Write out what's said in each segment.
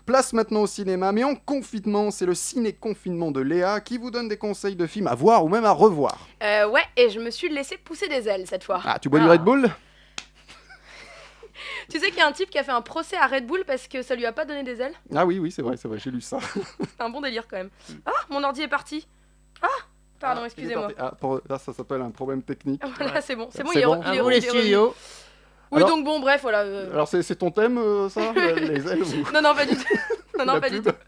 Place maintenant au cinéma, mais en confinement, c'est le ciné-confinement de Léa qui vous donne des conseils de films à voir ou même à revoir. Ouais, et je me suis laissé pousser des ailes cette fois. Ah, tu bois du Red Bull ? Tu sais qu'il y a un type qui a fait un procès à Red Bull parce que ça lui a pas donné des ailes. Ah oui, c'est vrai, j'ai lu ça. C'est un bon délire quand même. Ah, mon ordi est parti. Ah, pardon, excusez-moi. Ça s'appelle un problème technique. Voilà, c'est bon, C'est bon. il est les studios. Oui, Alors- donc bon, bref, voilà. Alors c'est ton thème, ça les ailes ou... Non, pas du tout. Non, La pas du pub. tout.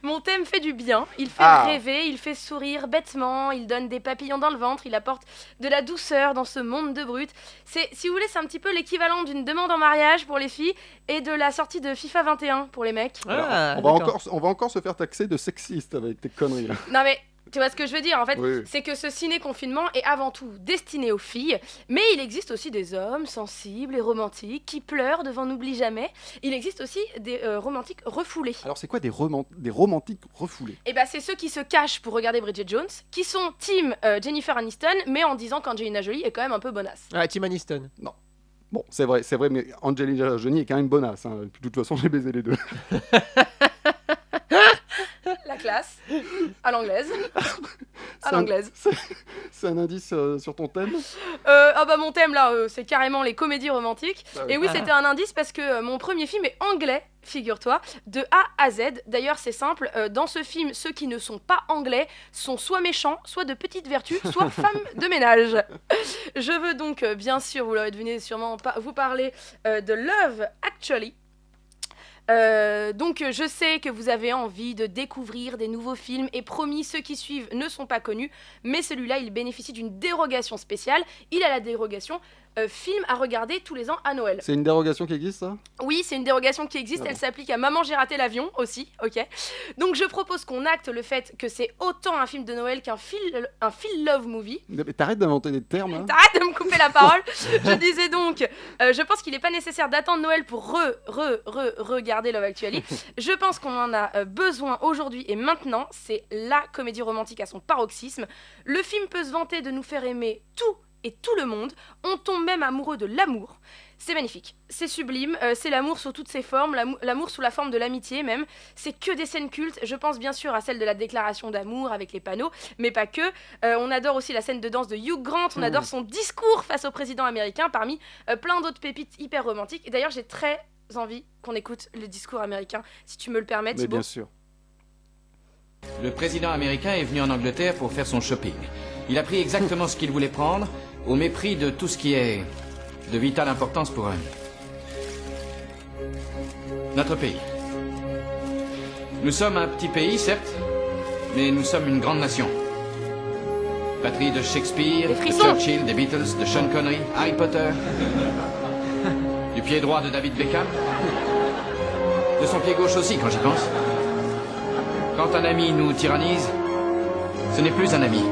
Mon thème fait du bien, il fait rêver, il fait sourire bêtement, il donne des papillons dans le ventre, il apporte de la douceur dans ce monde de brutes. Si vous voulez, c'est un petit peu l'équivalent d'une demande en mariage pour les filles et de la sortie de FIFA 21 pour les mecs. Alors, on va encore se faire taxer de sexiste avec tes conneries là. Non mais, tu vois ce que je veux dire, en fait, Oui. c'est que ce ciné-confinement est avant tout destiné aux filles, mais il existe aussi des hommes sensibles et romantiques qui pleurent devant N'oublie jamais. Il existe aussi des romantiques refoulés. Alors c'est quoi des romantiques refoulés? Et bah c'est ceux qui se cachent pour regarder Bridget Jones, qui sont team Jennifer Aniston, mais en disant qu'Angelina Jolie est quand même un peu bonasse. Ah, Tim Aniston. Bon, c'est vrai, mais Angelina Jolie est quand même bonasse. Hein. De toute façon, j'ai baisé les deux. La classe, à l'anglaise. À C'est un- l'anglaise. C'est un indice sur ton thème? Ah bah mon thème là, c'est carrément les comédies romantiques. Ah oui. Et oui, c'était un indice parce que mon premier film est anglais, figure-toi, de A à Z. D'ailleurs, c'est simple, dans ce film, ceux qui ne sont pas anglais sont soit méchants, soit de petites vertus, soit femmes de ménage. Je veux donc, bien sûr, vous l'aurez deviné sûrement, vous parler de Love Actually. Donc je sais que vous avez envie de découvrir des nouveaux films et promis, ceux qui suivent ne sont pas connus, mais celui-là il bénéficie d'une dérogation spéciale. Il a la dérogation film à regarder tous les ans à Noël. C'est une dérogation qui existe, ça? Oui, c'est une dérogation qui existe, Ah bon. elle s'applique à Maman j'ai raté l'avion aussi, ok. Donc je propose qu'on acte le fait que c'est autant un film de Noël qu'un feel love movie. Mais t'arrêtes d'inventer des termes, hein. T'arrêtes de me couper la parole. Je disais donc, je pense qu'il n'est pas nécessaire d'attendre Noël pour regarder Love Actually. Je pense qu'on en a besoin aujourd'hui et maintenant. C'est la comédie romantique à son paroxysme. Le film peut se vanter de nous faire aimer tout et tout le monde. On tombe même amoureux de l'amour. C'est magnifique, c'est sublime, c'est l'amour sous toutes ses formes, l'amour sous la forme de l'amitié même. C'est que des scènes cultes, je pense bien sûr à celle de la déclaration d'amour avec les panneaux, mais pas que. On adore aussi la scène de danse de Hugh Grant, on adore son discours face au président américain, parmi plein d'autres pépites hyper romantiques. Et d'ailleurs j'ai très envie qu'on écoute le discours américain, si tu me le permets, Mais Thibaut. bien sûr. Le président américain est venu en Angleterre pour faire son shopping. Il a pris exactement ce qu'il voulait prendre, au mépris de tout ce qui est de vitale importance pour eux. Notre pays. Nous sommes un petit pays, certes, mais nous sommes une grande nation. Patrie de Shakespeare, Des de frissons. Churchill, des Beatles, de Sean Connery, Harry Potter, du pied droit de David Beckham, de son pied gauche aussi quand j'y pense. Quand un ami nous tyrannise, ce n'est plus un ami.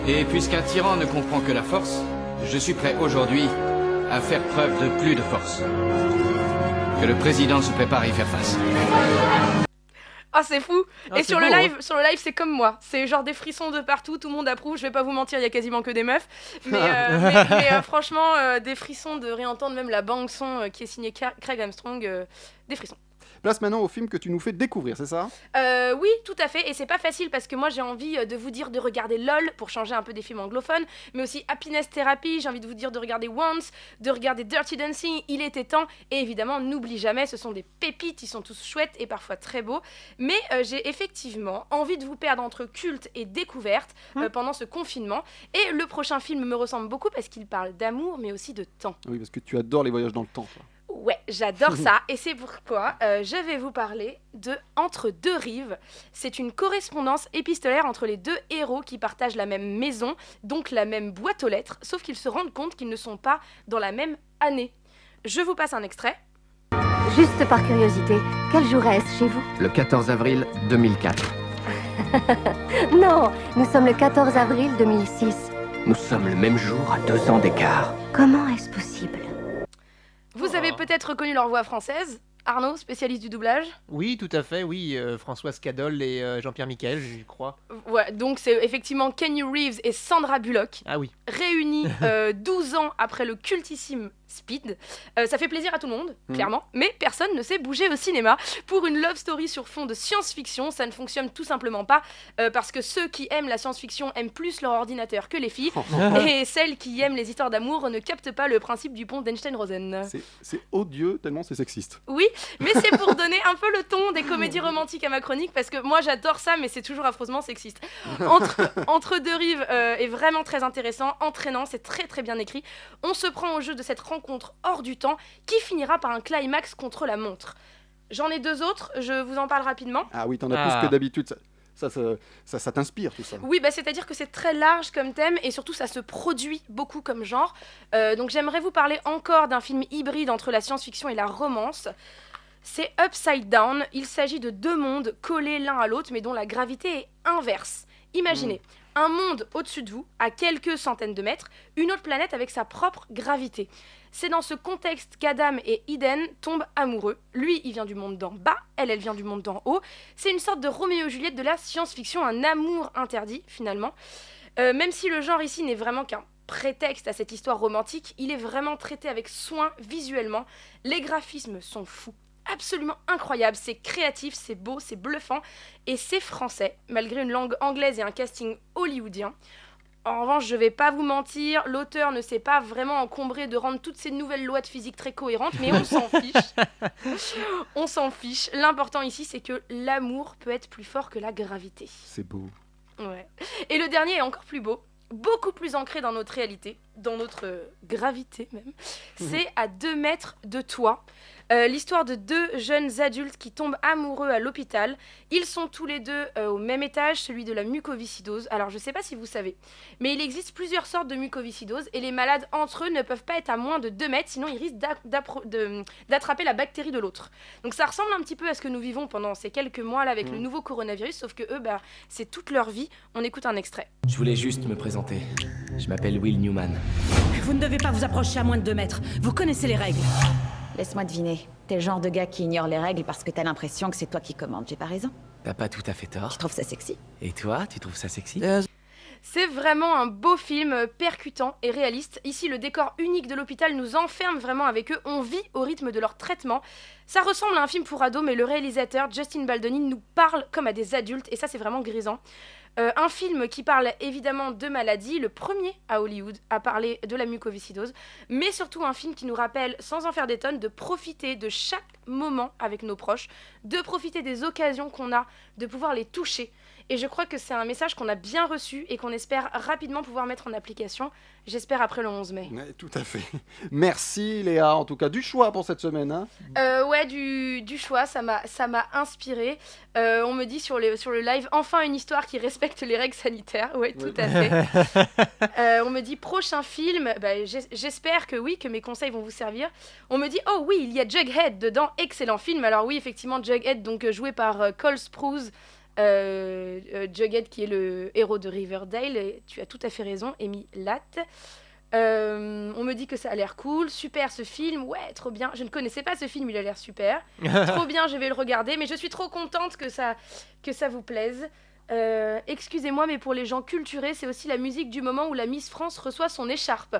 Et puisqu'un tyran ne comprend que la force, je suis prêt aujourd'hui à faire preuve de plus de force. Que le président se prépare à y faire face. Ah c'est fou. Ah, Et c'est sur le beau, live, c'est comme moi. C'est genre des frissons de partout, tout le monde approuve. Je vais pas vous mentir, il y a quasiment que des meufs. Mais franchement, des frissons de réentendre même la bande son qui est signée Craig Armstrong, des frissons. Place maintenant au film que tu nous fais découvrir, c'est ça? Oui, tout à fait. Et c'est pas facile parce que moi j'ai envie de vous dire de regarder LOL pour changer un peu des films anglophones, mais aussi Happiness Therapy. J'ai envie de vous dire de regarder Once, de regarder Dirty Dancing. Il était temps. Et évidemment, N'oublie jamais. Ce sont des pépites. Ils sont tous chouettes et parfois très beaux. Mais j'ai effectivement envie de vous perdre entre culte et découverte pendant ce confinement. Et le prochain film me ressemble beaucoup parce qu'il parle d'amour, mais aussi de temps. Oui, parce que tu adores les voyages dans le temps, toi. Ouais, j'adore ça et c'est pourquoi je vais vous parler de Entre deux rives. C'est une correspondance épistolaire entre les deux héros qui partagent la même maison, donc la même boîte aux lettres, sauf qu'ils se rendent compte qu'ils ne sont pas dans la même année. Je vous passe un extrait. Juste par curiosité, quel jour est-ce chez vous? Le 14 avril 2004. Non, nous sommes le 14 avril 2006. Nous sommes le même jour à 2 ans d'écart. Comment est-ce possible? Vous avez peut-être reconnu leur voix française. Arnaud, spécialiste du doublage. Oui, tout à fait, oui. Françoise Cadol et Jean-Pierre Michael, je crois. Ouais, donc c'est effectivement Kenny Reeves et Sandra Bullock, Ah oui. réunis 12 ans après le cultissime Speed. Ça fait plaisir à tout le monde, clairement, mais personne ne s'est bougé au cinéma. Pour une love story sur fond de science-fiction, ça ne fonctionne tout simplement pas, parce que ceux qui aiment la science-fiction aiment plus leur ordinateur que les filles, et celles qui aiment les histoires d'amour ne captent pas le principe du pont d'Einstein-Rosen. C'est odieux tellement c'est sexiste. Oui, mais c'est pour donner un peu le ton des comédies romantiques à ma chronique, parce que moi j'adore ça, mais c'est toujours affreusement sexiste. Entre deux rives est vraiment très intéressant, entraînant, c'est très très bien écrit. On se prend au jeu de cette rencontre hors du temps qui finira par un climax contre la montre. J'en ai 2 autres, je vous en parle rapidement. Ah oui, t'en as plus que d'habitude. Ça t'inspire tout ça. Oui, c'est-à-dire que c'est très large comme thème et surtout ça se produit beaucoup comme genre. Donc j'aimerais vous parler encore d'un film hybride entre la science-fiction et la romance. C'est Upside Down. Il s'agit de 2 mondes collés l'un à l'autre mais dont la gravité est inverse. Imaginez un monde au-dessus de vous, à quelques centaines de mètres, une autre planète avec sa propre gravité. C'est dans ce contexte qu'Adam et Eden tombent amoureux. Lui, il vient du monde d'en bas, elle vient du monde d'en haut. C'est une sorte de Roméo et Juliette de la science-fiction, un amour interdit, finalement. Même si le genre ici n'est vraiment qu'un prétexte à cette histoire romantique, il est vraiment traité avec soin visuellement. Les graphismes sont fous. Absolument incroyable, c'est créatif, c'est beau, c'est bluffant et c'est français, malgré une langue anglaise et un casting hollywoodien. En revanche, je vais pas vous mentir, l'auteur ne s'est pas vraiment encombré de rendre toutes ces nouvelles lois de physique très cohérentes, mais on s'en fiche. On s'en fiche. L'important ici, c'est que l'amour peut être plus fort que la gravité. C'est beau. Ouais. Et le dernier est encore plus beau, beaucoup plus ancré dans notre réalité, dans notre gravité même. C'est à 2 mètres de toi. L'histoire de 2 jeunes adultes qui tombent amoureux à l'hôpital. Ils sont tous les 2 au même étage, celui de la mucoviscidose. Alors je sais pas si vous savez, mais il existe plusieurs sortes de mucoviscidose et les malades entre eux ne peuvent pas être à moins de 2 mètres, sinon ils risquent d'attraper la bactérie de l'autre. Donc ça ressemble un petit peu à ce que nous vivons pendant ces quelques mois là avec le nouveau coronavirus, sauf que eux, c'est toute leur vie. On écoute un extrait. Je voulais juste me présenter. Je m'appelle Will Newman. Vous ne devez pas vous approcher à moins de 2 mètres. Vous connaissez les règles. Laisse-moi deviner. T'es le genre de gars qui ignore les règles parce que t'as l'impression que c'est toi qui commandes. J'ai pas raison? T'as pas tout à fait tort. Je trouve ça sexy. Et toi, tu trouves ça sexy? C'est vraiment un beau film percutant et réaliste. Ici, le décor unique de l'hôpital nous enferme vraiment avec eux. On vit au rythme de leur traitement. Ça ressemble à un film pour ados, mais le réalisateur, Justin Baldoni, nous parle comme à des adultes, et ça, c'est vraiment grisant. Un film qui parle évidemment de maladies, le premier à Hollywood à parler de la mucoviscidose, mais surtout un film qui nous rappelle, sans en faire des tonnes, de profiter de chaque moment avec nos proches, de profiter des occasions qu'on a, de pouvoir les toucher. Et je crois que c'est un message qu'on a bien reçu et qu'on espère rapidement pouvoir mettre en application. J'espère après le 11 mai. Ouais, tout à fait. Merci Léa, en tout cas du choix pour cette semaine. Hein. Ouais, du choix, ça m'a inspiré. On me dit sur le live, enfin une histoire qui respecte les règles sanitaires. Ouais, tout à fait. On me dit prochain film, j'espère que oui, que mes conseils vont vous servir. On me dit, oh oui, il y a Jughead dedans, excellent film. Alors oui, effectivement, Jughead, donc joué par Cole Sprouse. Jughead qui est le héros de Riverdale, et tu as tout à fait raison, Amy Latt. On me dit que ça a l'air cool, super ce film, ouais, trop bien. Je ne connaissais pas ce film, il a l'air super. Trop bien, je vais le regarder, mais je suis trop contente que ça vous plaise. Excusez-moi, mais pour les gens culturés, c'est aussi la musique du moment où la Miss France reçoit son écharpe.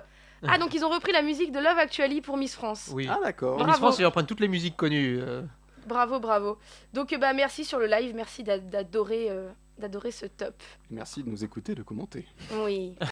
Ah, donc ils ont repris la musique de Love Actually pour Miss France. Oui. Ah d'accord. Miss France, ils reprennent toutes les musiques connues. Bravo. Donc merci sur le live, merci d'adorer ce top. Merci de nous écouter, de commenter. Oui.